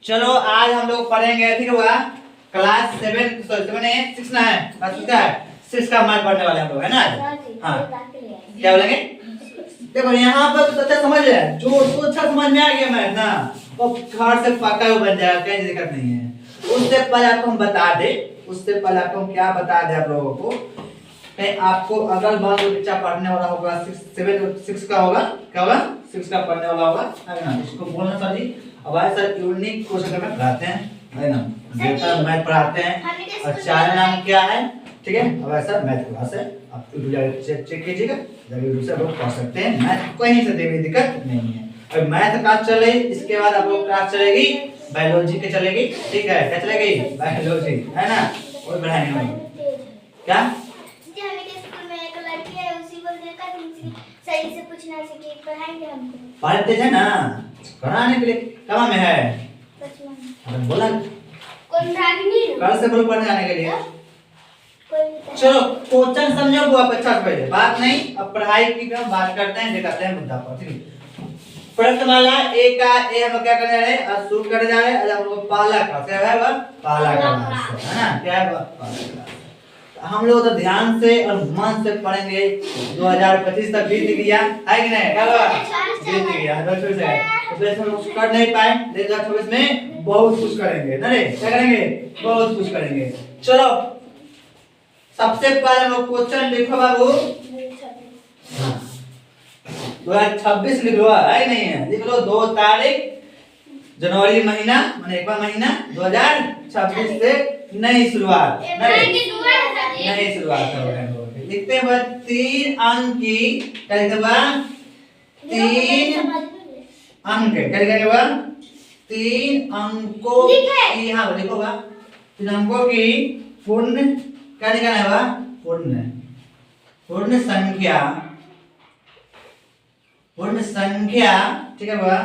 चलो आज हम लोग पढ़ेंगे, ठीक है, क्लास 7 7 8 6 9 6 का मैथ पढ़ने वाले हम लोग, है ना। हाँ, क्या बोलेंगे? देखो यहाँ पर तो अच्छा समझ है, जो तो अच्छा समझ में आ गया मैथ ना, वो घर से पक्का वो बन जाएगा, कोई दिक्कत नहीं है। उससे पहले आपको हम बता दे, उससे पहले आपको हम क्या बता दे आप लोगों को, आपको अगल बगल जो बच्चा पढ़ने वाला होगा 6 का होगा, क्या होगा 6 का पढ़ने वाला होगा, है ना। इसको बोलना सर जी, अब आए सर यूनिक क्वेश्चन में पढ़ाते हैं, है ना, बेहतर मैथ पढ़ाते हैं। और चैनल नाम क्या है, ठीक है, अब ऐसा मैथ क्लास है, आप चेक कीजिएगा, जरूर से आप लोग पढ़ सकते हैं मैथ, कहीं से कोई दिक्कत नहीं है। अब मैथ क्लास चले, इसके बाद आप लोग क्लास चलेगी बायोलॉजी के चलेगी, ठीक है, क्या चलेगी बायोलॉजी, है ना, और पढ़ाएंगे क्या सही से पूछना सीखे, पढ़ाएंगे हमको। पढ़ते हैं ना, पढ़ाने के लिए कहाँ में है, अरे बोला कौन रागिनी कल से बोलो पढ़ने जाने के लिए। कोई चलो क्वेश्चन समझो वो आप अच्छा से पहले बात नहीं, अब पढ़ाई की हम बात करते हैं, दिखाते हैं मुद्दा पर, ठीक है। प्रश्नमाला ए का ए हम लोग क्या करने जा रहे हैं, आज शुरू करने जा रहे हैं। आज हम लोग पहला क्लास क्या है, वह पहला क्लास है ना, क्या है वह पहला क्लास। हम लोग तो ध्यान से और मन से पढ़ेंगे, 2025 तक बीत गया है कि नहीं, क्या हुआ बीत गया 2024 है, तो इसमें हम कर नहीं पाए, 2026 में बहुत कुछ करेंगे ना रे, क्या करेंगे बहुत कुछ करेंगे। चलो सबसे पहले हम लोग क्वेश्चन लिखो बाबू, 2026 लिख लो, है नहीं है, लिख लो 2 तारीख जनवरी महीना, माने 1वां महीना 2026 से नई शुरुआत, नई शुरुआत हो रही है। लिखते हैं 3 अंक की, क्या लिखते हैं 3 अंक, क्या लिखेंगे वह 3 अंकों की, हाँ लिखोगा 3 अंकों की पूर्ण, क्या लिखना है वह पूर्ण संख्या, पूर्ण संख्या, ठीक है वह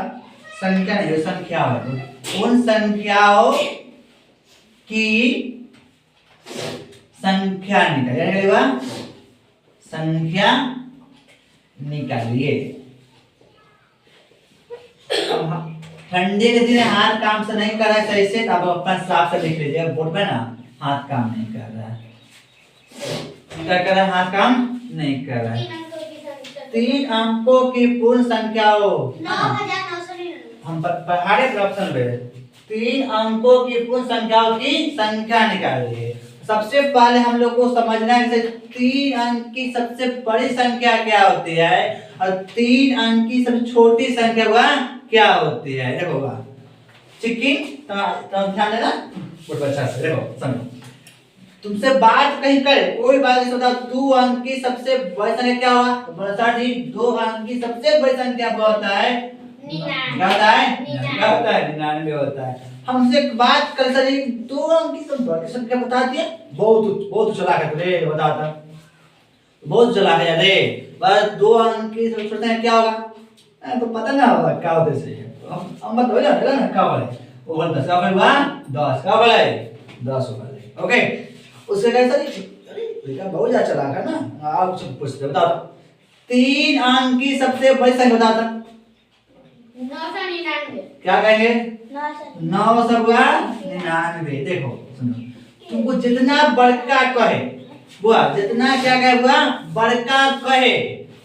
संख्या नहीं संख्या है, पूर्ण संख्याओं की संख्या निकालिए, संख्या निकालिए। ठंडे के दिन हाथ काम से नहीं कर रहा है सही से, तो आप अपना साफ से लिख लीजिए बोर्ड पे ना, हाथ काम नहीं कर रहा है, क्या कर रहा है, हाथ काम नहीं कर रहा है। 3 अंकों की पूर्ण संख्याओं, हम पढ़ाए ऑप्शन पे 3 अंकों की पूर्ण संख्याओं की संख्या निकालिए। सबसे पहले हम लोग को समझना है कि 3 अंक की सबसे बड़ी संख्या क्या होती है और 3 अंक की सबसे छोटी संख्या वह क्या होती है। देखो वह चिक्की तो ध्यान देना बहुत अच्छा से, देखो समझो, तुमसे बात कहीं करे कोई बात नहीं बताओ, 2 अंक की सबसे बड़ी संख्या क्या होगा, तो बोला सर जी 2 अंक की सबसे बड़ी संख्या क्या होता है, 99 होता है। हमसे बात कर सर जी 2 अंक की सबसे बड़ी संख्या बता दिए, बहुत चालाक है रे, बताता बहुत चालाक है रे, बस 2 अंक की सबसे छोटी संख्या क्या होगा, तो पता ना होगा क्या होते से, हम बताओ ना क्या बोले, वो बोलता क्या बोले 10, क्या बोले 10 बोले, ओके। उसके कैसा बेटा बहुत ज्यादा चला है ना, आप सब पूछते बताओ 3 अंक की सबसे बड़ी संख्या बताता, 999, क्या कहेंगे 999। देखो सुनो, तुमको जितना बड़का कहे बुआ, जितना क्या कहे बुआ बड़का कहे,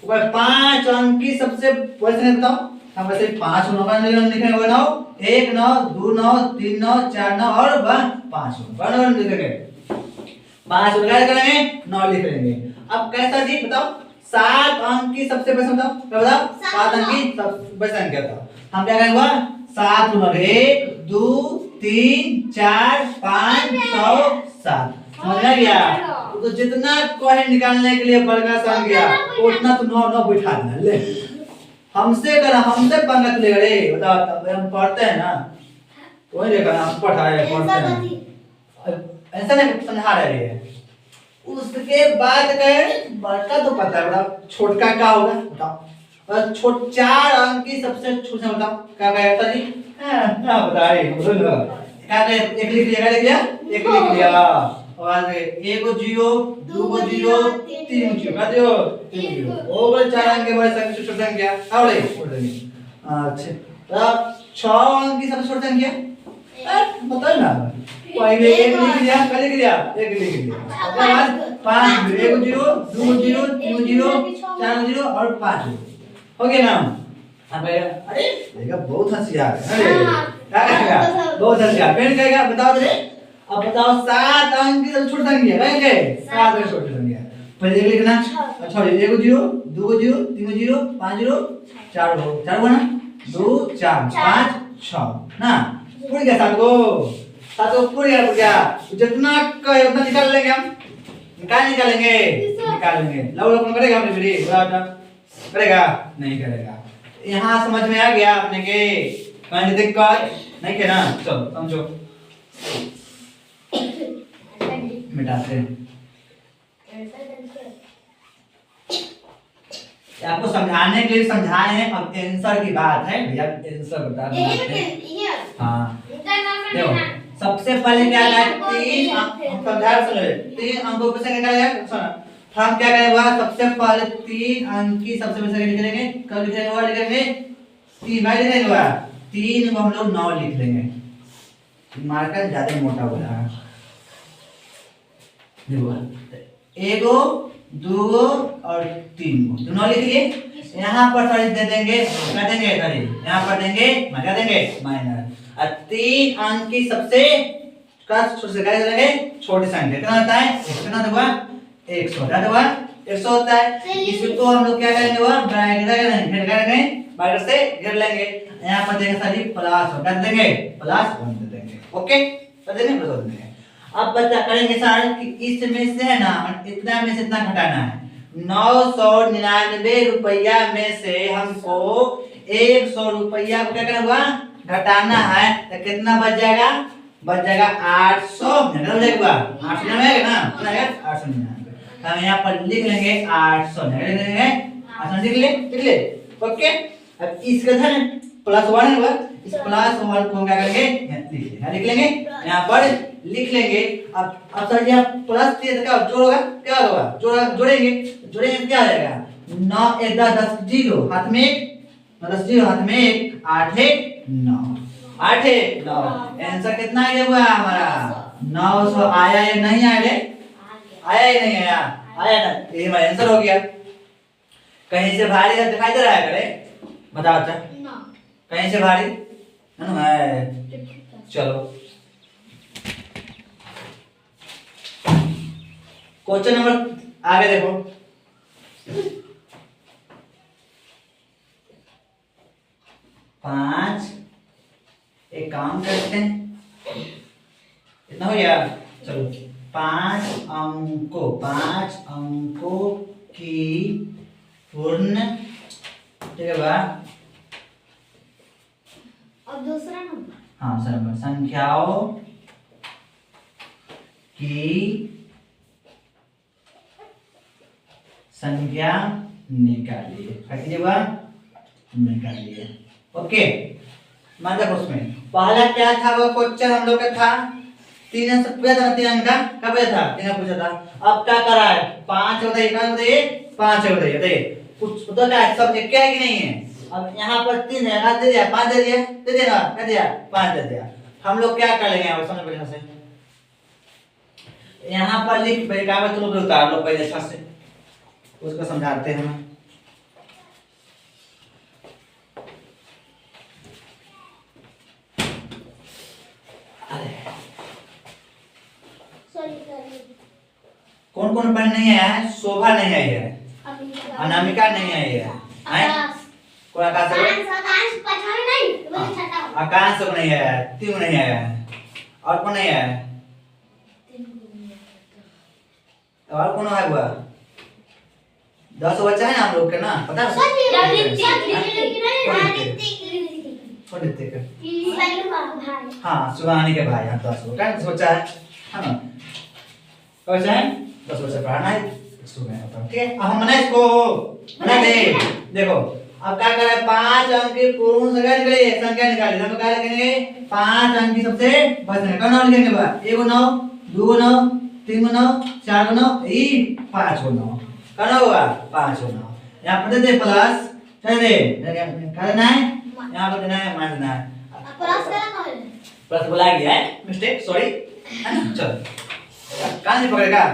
5 अंक की सबसे बड़ी संख्या बताओ, हम वैसे 5 लिखेंगे 9 1 9 2 9 3 9 4 9 और 5 लिखेंगे, 5 उधार करेंगे 9 लिख लेंगे। अब कैसा जी बताओ 7 अंक की सबसे बड़ी संख्या बताओ, क्या बताओ 7 अंक की सबसे बड़ी संख्या बताओ, हम क्या करेंगे 7 गुना 1 2 3 4 5 6 7, समझ में आ गया। तो जितना कोहे निकालने के लिए बड़का संख्या उतना तो 9 बैठा देना ले, हमसे पंगत ले रे, बताओ तब हम पढ़ते हैं ना, कोई लेकर हम पढ़ते हैं ऐसा नहीं समझा रहे हैं। उसके बाद कहे बड़का तो पता है, बताओ छोटका क्या होगा बताओ, और 4 अंक की सबसे छोटा बताओ क्या कहेगा जी, क्या बता रहे बोलो क्या कहे, एक लिख लिया एक लिख लिया, और आगे 1 0 2 0 3 0 का दो 3 0 ओवर 4 अंक के बड़े संख्या छोटी संख्या आवड़े, अच्छा तब 6 अंक की सबसे छोटी संख्या बताओ ना पहले एक लिख लिया क्या लिख लिया एक लिख लिया उसके बाद 5 एक जीरो दो जीरो तीन जीरो चार जीरो और 5 हो गया ना अब अरे देखा बहुत होशियार है अरे क्या कहेगा बहुत होशियार फिर कहेगा बताओ जरा अब बताओ 7 अंक की छोटी संख्या कहेंगे 7 अंक छोटी संख्या पहले एक लिखना अच्छा एक जीरो दो जीरो तीन जीरो 5 जीरो 4 हो ना 2 4 5 6 ना पूरी गया सात को पूरी गया जितना कहे उतना निकाल लेंगे हम निकालेंगे लो लो कौन करेगा हमने फिर करेगा नहीं करेगा यहाँ समझ में आ गया आपने के कहीं दिक्कत नहीं के ना चलो समझो मिटाते हैं आपको समझाने के लिए समझाए हैं अब आंसर की बात है भैया आंसर बता दो हाँ देखो सबसे पहले क्या है 3 हम समझा सुनो 3 अंकों पे से निकालेंगे सुनो हम क्या करेंगे सबसे पहले 3 अंक की सबसे पहले से लिखेंगे कब लिखेंगे 3 बार लिखेंगे 3 को हम लोग 9 लिख लेंगे मार्कर ज्यादा मोटा हो रहा है देखो एगो दो और 3 को दोनों लिख लिए यहाँ पर सॉरी दे देंगे क्या देंगे सॉरी यहाँ पर देंगे क्या देंगे माइनस और 3 अंक की सबसे छोटे से क्या देंगे छोटी संख्या कितना होता है कितना होगा 100 क्या होगा 100 होता है इसको हम लोग क्या करेंगे ब्रैकेट करेंगे ब्रैकेट से घेर लेंगे यहाँ पर देंगे सॉरी प्लस क्या देंगे प्लस 1 दे देंगे ओके कर देंगे प्लस 1 देंगे अब बच्चा करेंगे सर कि इसमें से है ना इतना में से इतना घटाना है 999 रुपया में से हमको 100 रुपया को क्या करना हुआ घटाना है तो कितना बच जाएगा 800 कितना बचेगा 800 आएगा ना कितना आएगा 800 हम यहाँ पर लिख लेंगे 800 लिख लेंगे 800 लिख ले ओके अब इसका था प्लस 1 हुआ इस प्लस 1 को क्या करेंगे लिख लेंगे यहाँ पर लिख लेंगे अब सर यहाँ प्लस क्या होगा जोड़ेंगे क्या आ जाएगा 9 1 10 जीरो हाथ में 10 जीरो हाथ में 1 8 9 8 9 आंसर कितना आया हुआ हमारा 900 आया या नहीं आया रे आया ही नहीं आया ना ये हमारा आंसर हो गया कहीं से भारी है दिखाई दे रहा है करे बताओ अच्छा कहीं से भारी है ना चलो क्वेश्चन नंबर आगे देखो पांच एक काम करते हैं इतना हो गया चलो 5 अंकों की पूर्ण ठीक है बा अब दूसरा नंबर हाँ सर संख्याओं की संख्या निकालिए निकालिए ओके मतलब उसमें पहला क्या था वो क्वेश्चन हम लोग का था 3 से पूछा था 3 अंक का कब था 3 पूछा था अब क्या करा है 5 बताइए क्या बताइए 5 बताइए कुछ तो क्या सब एक क्या है कि नहीं है अब यहाँ पर 3 है दे दिया 5 दे दिया क्या दिया 5 दे दिया हम लोग क्या कर लेंगे अब समझ बढ़िया से यहाँ पर लिख भाई कागज तुम लोग उतार लो पहले अच्छा से उसको समझाते हैं हम कौन कौन पढ़ नहीं आया है शोभा नहीं आई है अनामिका नहीं आई है कोई आकाश को नहीं आया तीन नहीं आया और कौन नहीं आया और कौन है हुआ 10 बच्चा है ना हम लोग के ना पता हाँ सुहानी के भाई 10 क्या सोचा है ना कैसे है 10 बच्चा पढ़ाना है ठीक है अब हम बना इसको बना दे देखो अब क्या कर रहे हैं 5 अंक की पूर्ण संख्या निकाली हम क्या लिखेंगे 5 अंक की सबसे बड़ी संख्या कौन नाम लिखेंगे बा 1 9 2 9 3 9 4 9 5 9 कौन होगा 5 9 यहाँ पर दे प्लस चल दे करना है यहाँ पर देना है माइनस देना है प्लस करना है प्लस बोला गया है, मिस्टेक, सॉरी, है ना? चलो कहाँ से पकड़ेगा,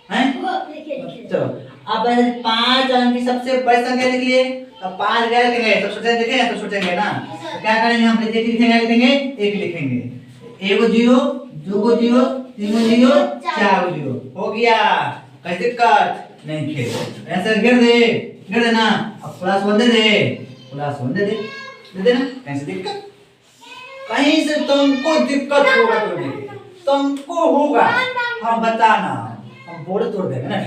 हैं? वो लिखे चलो अब ऐसे 5 अंक की सबसे बड़ी संख्या लिख लिए। अब 5 गैर लिखेंगे, सब छोटे लिखेंगे, सब छोटेंगे ना, तो क्या करेंगे हम? एक लिखेंगे, एक लिखेंगे, एक 0, 2 0, 3 0, 4 0, हो गया। कहीं दिक्कत नहीं खेल, ऐसे गिर देना। अब प्लस 1 दे दे, प्लस 1 दे देना। कहीं से दिक्कत, कहीं से तुमको दिक्कत होगा, तुमको होगा, हम बताना, हम बोर्ड तोड़ देंगे ना,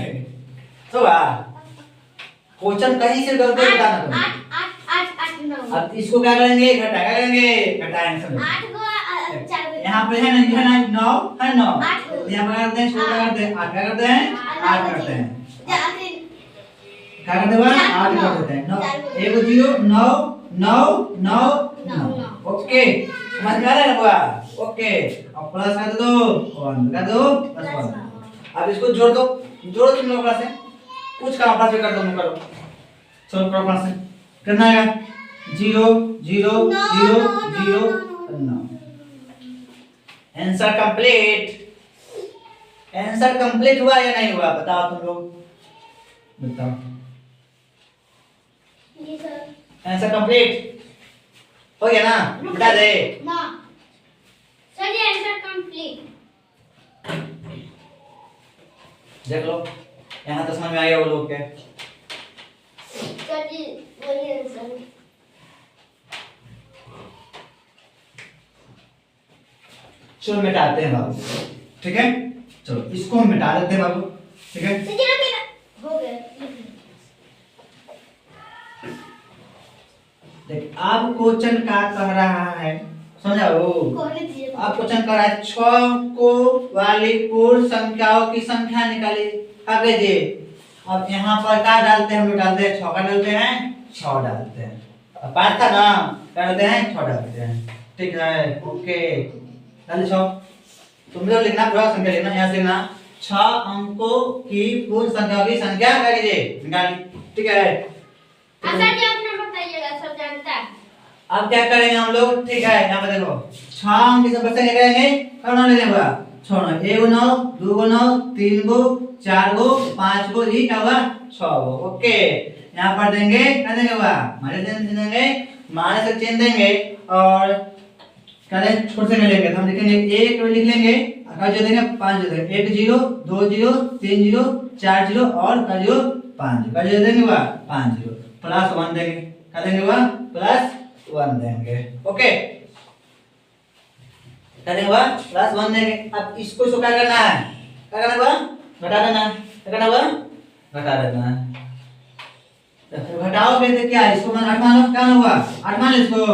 तो क्वेश्चन कहीं से गलती बताना तुम। 8 9 अब इसको क्या करेंगे? घटाएंगे समझो। 8 को 4 यहाँ पे है ना 9 है 9, यहाँ पे करते हैं, छोटा करते हैं, 8 क्या करते हैं? 8 करते हैं, क्या करते हैं? 8 कर देते हैं। 9 1 0 9 9 9 9, ओके, समझ में आ रहा है ना? ओके, अब प्लस कर दो, 1 कर दो, प्लस 1। अब इसको जोड़ दो तुम लोग प्लस से, कुछ काम प्लस कर दो, करो, चलो करो प्लस से, कितना आएगा? 0 0 0 0 9। Answer complete. आंसर कंप्लीट हुआ या नहीं हुआ? बताओ तुम लोग, बताओ। ये सर आंसर कंप्लीट हो गया ना? बता दे ना सर, ये आंसर कंप्लीट। देख लो, यहाँ तो समझ में आ गया वो लोग के। सर जी वही आंसर। चलो मिटाते हैं बाबू, ठीक है? चलो इसको हम मिटा देते हैं बाबू, ठीक है? हो गया। देख अब क्वेश्चन क्या कह रहा है, समझाओ। अब क्वेश्चन कह रहा है 6 को वाली पूर्ण संख्याओं की संख्या निकाली, आगे दे। अब यहाँ पर क्या डालते हैं? हम लोग डालते हैं 6 का, डालते हैं 6 डालते हैं। अब 5 था ना, डालते हैं 6 डालते हैं, ठीक है? ओके, डाल 6। तुम लोग लिखना, पूरा संख्या लिखना, यहाँ से लिखना 6 अंकों की पूर्ण संख्याओं की संख्या क्या कीजिए? निकाली, ठीक है? सर जी अपना बताइएगा, सब जानता है। अब क्या करेंगे हम लोग, ठीक है? यहाँ पे देखो 6 अंक की संख्या निकालेंगे, कौन ले लेगा? 6 9, 1 9 2 9 3 4 5 ये क्या हुआ? 6। ओके, यहाँ पर देंगे, क्या देंगे हुआ? देंगे, माइनस से चिन्ह देंगे, और करें छोटे से मिलेंगे, तो हम लिखेंगे 1 लिख लेंगे, और जो देंगे 5 जो देंगे, 1 0 2 0 3 0 4 0 और का 0 5 का जो देंगे हुआ 5 0, प्लस 1 देंगे, क्या देंगे हुआ? प्लस 1 देंगे, ओके, क्या देंगे हुआ? प्लस 1 देंगे। अब इसको क्या करना है? क्या करना हुआ? घटा देना, क्या करना हुआ? घटा देना। तो घटाओगे तो क्या, इसको मान 8 मान लो, क्या हुआ? 8 मान लो इसको,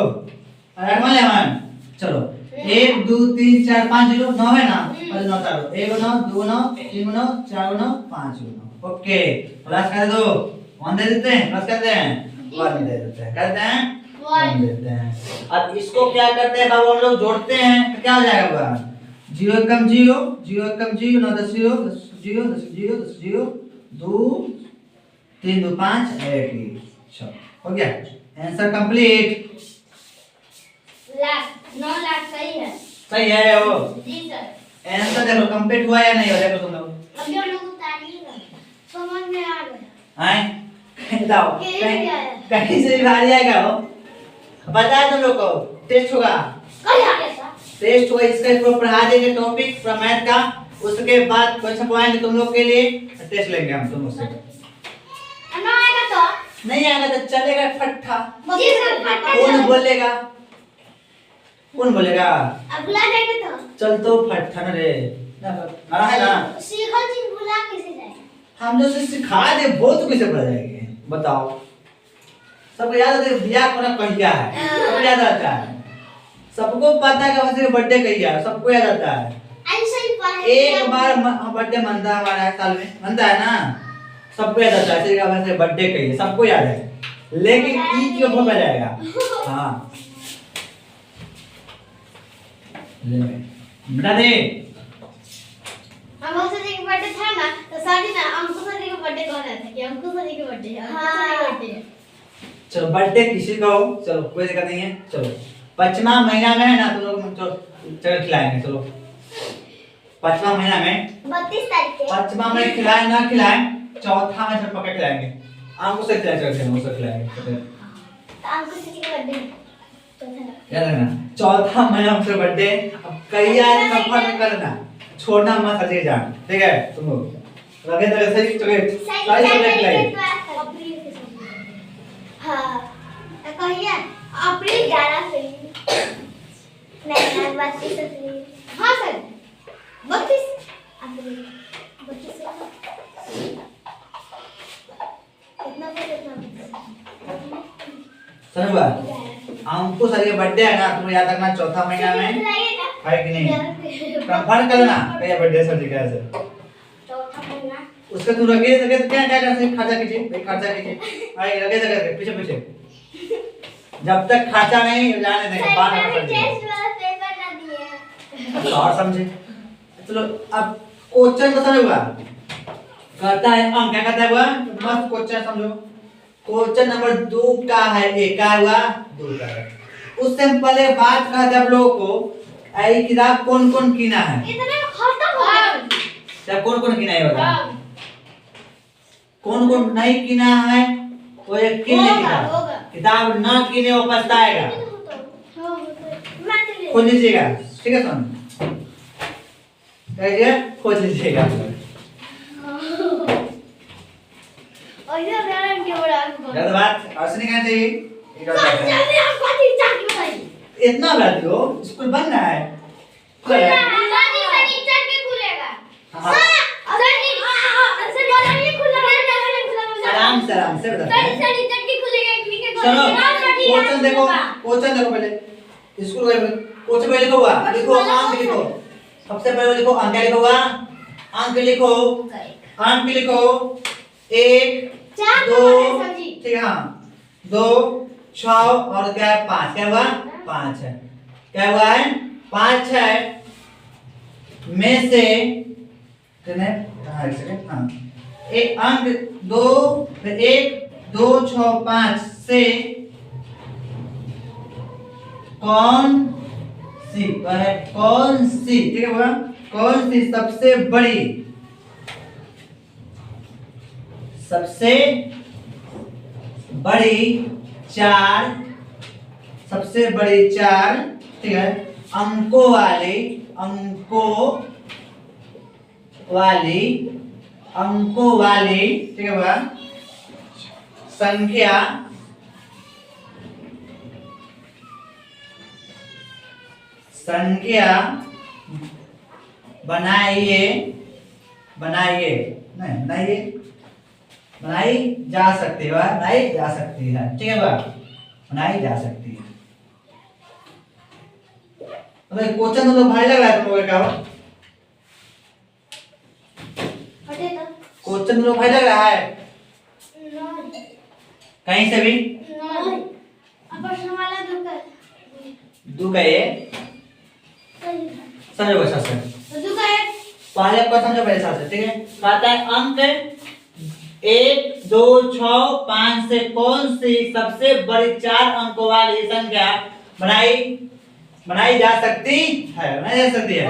8 मान ले मान। चलो 1 2 3 4 5 0 9 है ना, और 9 तारो 1 9 2 9 3 9 4 9 5 9, ओके, प्लस कर दो, 1 दे देते हैं, प्लस करते हैं 1 दे देते हैं, करते हैं 1 देते हैं। अब इसको क्या करते हैं बाबू? हम लोग जोड़ते हैं, तो क्या हो जाएगा? 0 कम 0 0 कम 0 9 10 0 10 0 10 0 10 0 2 3 2 5 1 6, हो गया। Answer complete. लाख 9 लाख सही है। सही है वो। जी सर। आंसर देखो कंप्लीट हुआ या नहीं हुआ, देखो तुम लोग। अभी हम लोग उतारिएगा, समझ में आ गया। हैं बताओ, क्या है? कहीं से भी बाहर जाएगा वो, पता है तुम लोग को? टेस्ट होगा, कल आ गया था। टेस्ट होगा, इसका इसको पढ़ा देंगे टॉपिक पूरा मैथ का, उसके बाद क्वेश्चन पढ़ाएंगे तुम लोग के लिए, टेस्ट लेंगे हम तुम से। ना आएगा तो नहीं आएगा तो चलेगा फट्टा। जी सर, फट्टा कौन चलेगा। बोलेगा? कौन बोलेगा? अब बुला देंगे तो चल तो फट्टा न रे, हमारा है ना, सीखल चीज बुला कैसे जाए? हम जो से सिखा दे वो तो कैसे पढ़ जाएंगे बताओ? सबको याद है बिया कोना कहिया है, सबको याद आता है, सबको पता है कि वैसे बर्थडे कहिया है, सबको याद आता है। ऐसे ही पढ़े एक बार बर्थडे मनता है हमारा साल में, मनता है ना, सबको याद आता है, ऐसे वैसे बर्थडे कहिए, सबको याद है, लेकिन ईद क्यों भूल जाएगा? हाँ ले बता दे। हम उस दिन के बर्थडे था ना, तो सारी ना अंकुश सर के बर्थडे कह रहे थे कि अंकुश सर के बर्थडे है, अंकुश सर के बर्थडे है। चलो बर्थडे किसी का हो, चलो कोई दिक्कत नहीं है, चलो 5वां महीना में है ना तुम लोग चलो खिलाएंगे। चलो 5वां महीना में 32 तारीख के 5वां में खिलाए ना खिलाए, चौथा में जब पका खिलाएंगे। आपको से खिलाएंगे, उसे खिलाएंगे। आपको किसी का बर्थडे याद रखना, चौथा महीना हमसे बर्थडे। अब कई आज कंफर्म करना, छोड़ना मत हजे जान, ठीक है? तुम लोग लगे तो सही चॉकलेट सारी चॉकलेट खिलाएंगे। हाँ कहिए अप्रैल 11 से नहीं 32 अप्रैल। हाँ सर 32 अप्रैल 32 सुनो हमको सर ये बर्थडे है ना, तुम याद रखना चौथा महीना में है कि नहीं? कंफर्म करना ये बर्थडे सर जी का है। चौथा महीना उसके तुम रखे तो क्या क्या कर सकते? खर्चा कीजिए भाई, खर्चा कीजिए भाई, लगे लगे पीछे पीछे। जब तक खर्चा नहीं जाने देंगे बाद में कर देंगे। टेस्ट वाला पेपर ना दिए और समझे? चलो अब क्वेश्चन तो समझ हुआ, कहता है अंक क्या कहता है हुआ, मस्त क्वेश्चन समझो। क्वेश्चन नंबर 2 का है, एक का हुआ 2 का है। उससे पहले बात कहते हैं आप लोगों को आई किताब कौन कौन कीना है। इतना खत्म हो गया क्या कौन कौन कीना है बता? कौन कौन नहीं कीना है वो एक किने किताब, किताब ना कीने वो पछताएगा। खोज लीजिएगा, ठीक है? सुन कहिए खोज लीजिएगा। और ये मैडम के बड़ा ज्यादा बात और नहीं कहना चाहिए। एक और बात है। चलिए आप बात ही चाकी बताइए। इतना बता दो, स्कूल बंद है। शनिचर के खुलेगा। हाँ। आराम से बता। शनिचर के खुलेगा, ठीक है? चलो क्वेश्चन देखो, क्वेश्चन देखो पहले। स्कूल का क्वेश्चन पहले लिखो हुआ, लिखो अंक लिखो। सबसे पहले लिखो अंक लिखो हुआ, अंक लिखो, अंक लिखो 1 2 ठीक है? हाँ 2 6 और क्या है 5, क्या हुआ 5 है, क्या हुआ है 5 है में से कितने? हाँ एक सेकंड, हाँ एक अंक 2 फिर 1 2 6 5 से कौन सी है, कौन सी, ठीक है बोला, कौन सी सबसे बड़ी, सबसे बड़ी 4 सबसे बड़ी 4 ठीक है अंकों वाली, अंकों वाली ठीक है बोला संख्या बनाइए बनाई जा सकती है, बनाई जा सकती है, ठीक है बा, बनाई जा सकती है। अगर क्वेश्चन तो भाई लग रहा है तुम लोगों का, क्वेश्चन तो भाई लग रहा है कहीं से भी दो का ये समझो अच्छा से, पहले को समझो पहले साथ से, ठीक है? कहता है अंक 1 2 6 5 से कौन सी सबसे बड़ी 4 अंकों वाली संख्या बनाई जा सकती है, बनाई जा सकती है।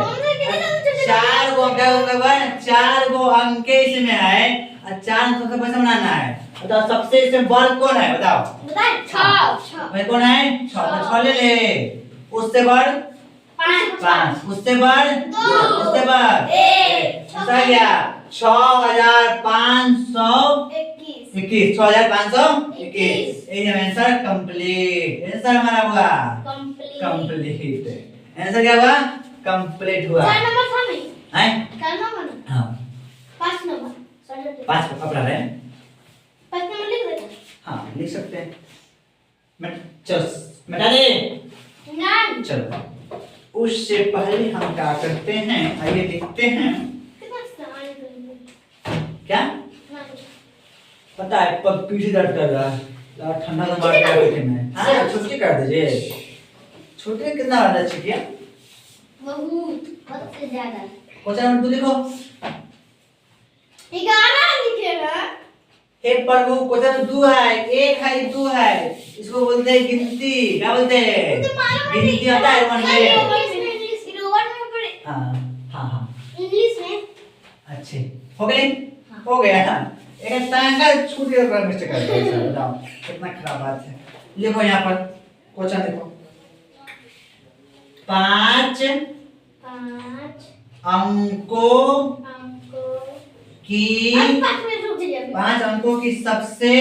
4 गो अंक होगा, 4 गो अंक इसमें है और 4 अंकों से कैसे बनाना है बताओ? सबसे इसमें बड़ कौन है बताओ? 6 कौन है? 6 ले ले, उससे बड़ 5, उससे बड़ 2, उससे बड़ 1, हो गया 6521, 6521 आंसर कंप्लीट, आंसर हमारा हुआ कंप्लीट, आंसर क्या हुआ? कंप्लीट हुआ। 4 नंबर था नहीं हैं? 4 नंबर हां 5 नंबर 5 अपना रहे 5 नंबर लिख दे। हां लिख सकते हैं, मिटा दे नहीं चलो। उससे पहले हम क्या करते हैं, आइए देखते हैं क्या पता है पीठी दर्द कर रहा है, ठंडा तो मार के बैठे में। हां छुट्टी कर दीजिए, छुट्टी कितना वाला छुट्टी है? बहुत से ज्यादा। क्वेश्चन नंबर 2 लिखो। 11 लिखे ना हे प्रभु क्वेश्चन दो है, एक है दो है, इसको बोलते हैं गिनती। क्या बोलते हैं? तो मालूम है गिनती होता है वन में। इंग्लिश रोवन में पढ़े हाँ इंग्लिश में। अच्छे हो गए, हो गया। एक टांगा छूट गया, पर मिस्टेक कर दिया सर, बताओ कितना खराब बात है। लिखो यहाँ पर क्वेश्चन लिखो, 5 अंकों की 5 अंकों की सबसे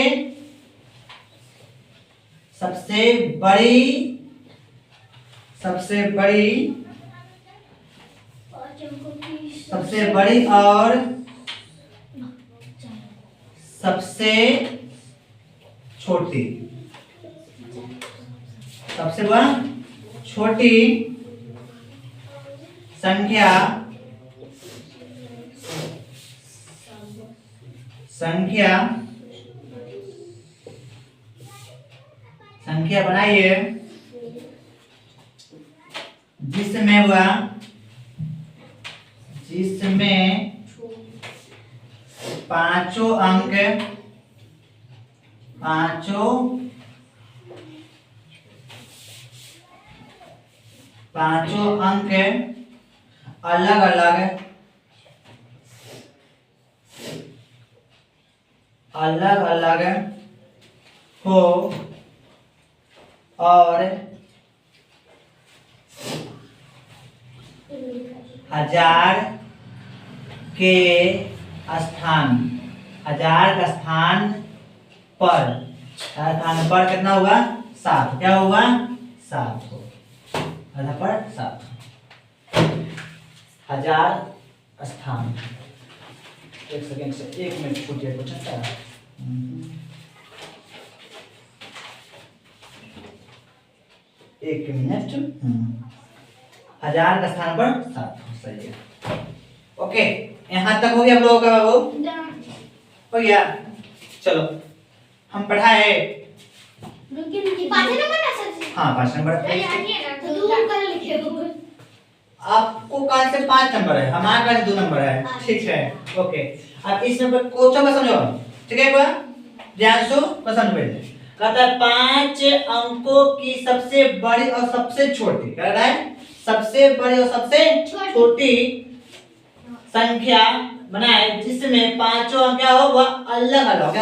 बड़ी और सबसे छोटी संख्या बनाइए जिसमें पांचों अंक अलग अलग हो और हजार के स्थान पर कितना होगा? 7। क्या होगा? 7 हो, आधा पर 7, 1000 स्थान। एक सेकेंड से 1 मिनट छूट गया कुछ अच्छा। 1 मिनट। 1000 का स्थान पर 7 हो, सही है। ओके, यहाँ तक हो गया आप लोगों का बाबू? हो गया। चलो हम पढ़ाए। हाँ 5 नंबर। आपको कल से 5 नंबर है, हमारे पास 2 नंबर है। ठीक है, ओके। अब इस नंबर को चलो समझो, ठीक है? एक ध्यान से पसंद पहले कहता है 5 अंकों की सबसे बड़ी और सबसे छोटी, कह रहा है सबसे बड़ी और सबसे छोटी संख्या बनाए जिसमें पांचों अंक क्या हो वह अलग अलग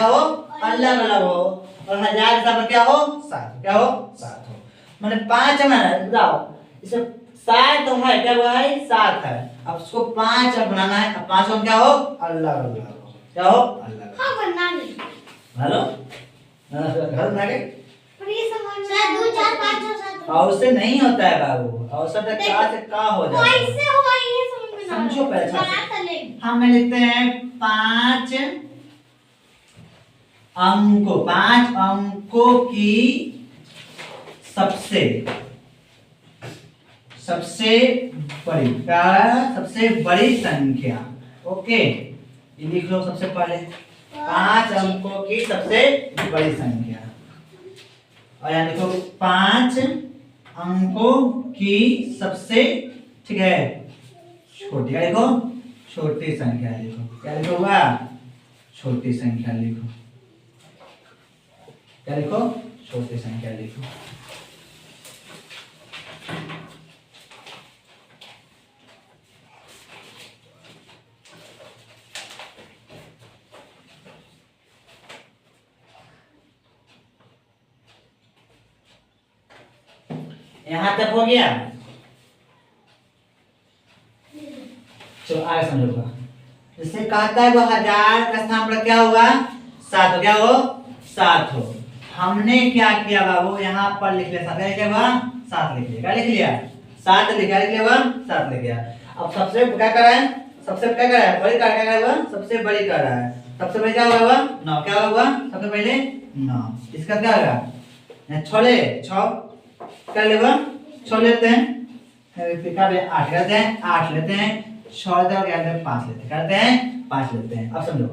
हो और 1000 का क्या हो? 7 हो। मैंने 5 है, बताओ इसे 7 है, क्या हुआ है? 7 है। अब उसको 5 अंक बनाना है। अब 5 अंक क्या हो? अलग हो, क्या हो? अलग। हाँ बनना नहीं। हेलो, घर बना के पर ये समझ में 2 4 5 6 7 और उससे नहीं होता है बाबू, और सब क्या से का हो जाता है? कैसे हुआ ये समझ में ना। समझो पहले अच्छा से। बना ले। हम लिखते हैं 5 अंकों की सबसे बड़ी संख्या। ओके, ये लिख लो सबसे पहले 5 अंकों की सबसे बड़ी संख्या, और यहाँ लिखो 5 अंकों की सबसे, ठीक है, छोटी। क्या लिखो? छोटी संख्या लिखो। क्या लिखोगा? छोटी संख्या लिखो। क्या लिखो? छोटी संख्या लिखो। यहां तक हो गया? चलो आगे समझोगा। जिससे कहता है वो 1000 का स्थान पर क्या हुआ? 7 हो। क्या हो? 7 हो। हमने क्या किया बाबू? यहाँ पर लिख लिया 7 क्या हुआ? 7 लिख लिया। क्या लिख लिया? 7 लिख लिया। 7 लिख लिया। अब सबसे क्या कर रहा है? बड़ी क्या कर रहा है? सबसे बड़ी कर रहा है। सबसे बड़ी क्या होगा? 9। क्या होगा? सबसे पहले 9। इसका क्या होगा? 6 कर लेगा, 6 लेते हैं, फिर 8 करते हैं, 8 लेते हैं, 6 लेते हैं, 5 लेते हैं, करते हैं 5 लेते हैं। अब समझो,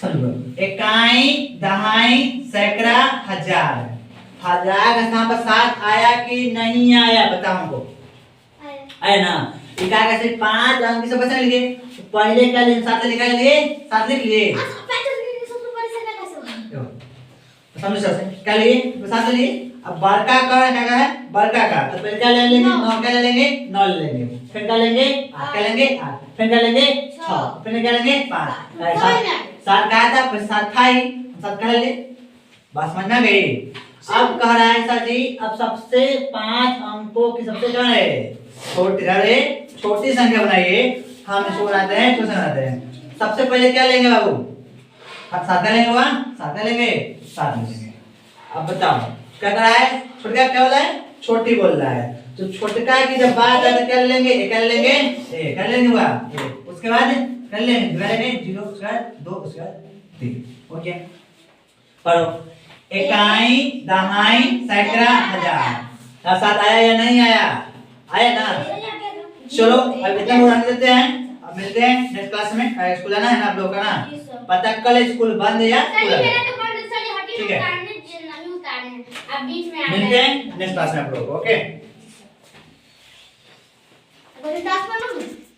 समझो, इकाई, दहाई, सैकड़ा, 1000 का स्थान पर 7 आया कि नहीं आया? बताओ हमको। आया ना। इकाई का सिर्फ 5 अंक से बचा लिए, पहले क्या लिए? 7 लिखा लिए, 7 लिख लिए। समझो सर क्या लिए साथ लिए अब बड़का का क्या है बड़का का तो पहले क्या ले लेंगे 9 क्या ले लेंगे 9 ले लेंगे फिर क्या लेंगे 8 क्या लेंगे 8 फिर क्या लेंगे 6 फिर क्या लेंगे 5 7 का था फिर 7 था ही 7 का ले बस समझ में गई अब कह रहा है सर जी अब सबसे 5 अंकों की सबसे क्या है छोटी संख्या बनाइए हम इसको बनाते हैं क्वेश्चन बनाते हैं सबसे पहले क्या लेंगे बाबू अब 7 लेंगे वहां 7 लेंगे 7 लेंगे अब बताओ क्या कर रहा है छोटा क्या बोला है छोटी बोल रहा है तो छोटका की जब बात आए तो क्या लेंगे एक कर लेंगे एक कर लेंगे हुआ उसके बाद कर लेंगे डिवाइड में 0 उसके बाद 2 उसके बाद 3 ओके पढ़ो इकाई दहाई सैकड़ा हजार साथ आया या नहीं आया आया ना चलो अब इतना उड़ा देते हैं अब मिलते हैं नेक्स्ट क्लास में स्कूल जाना है ना आप लोग का ना पता कल स्कूल बंद है या खुला है ठीक है अब बीच में मिलते हैं नेक्स्ट क्लास में आप लोग ओके 10 मिनट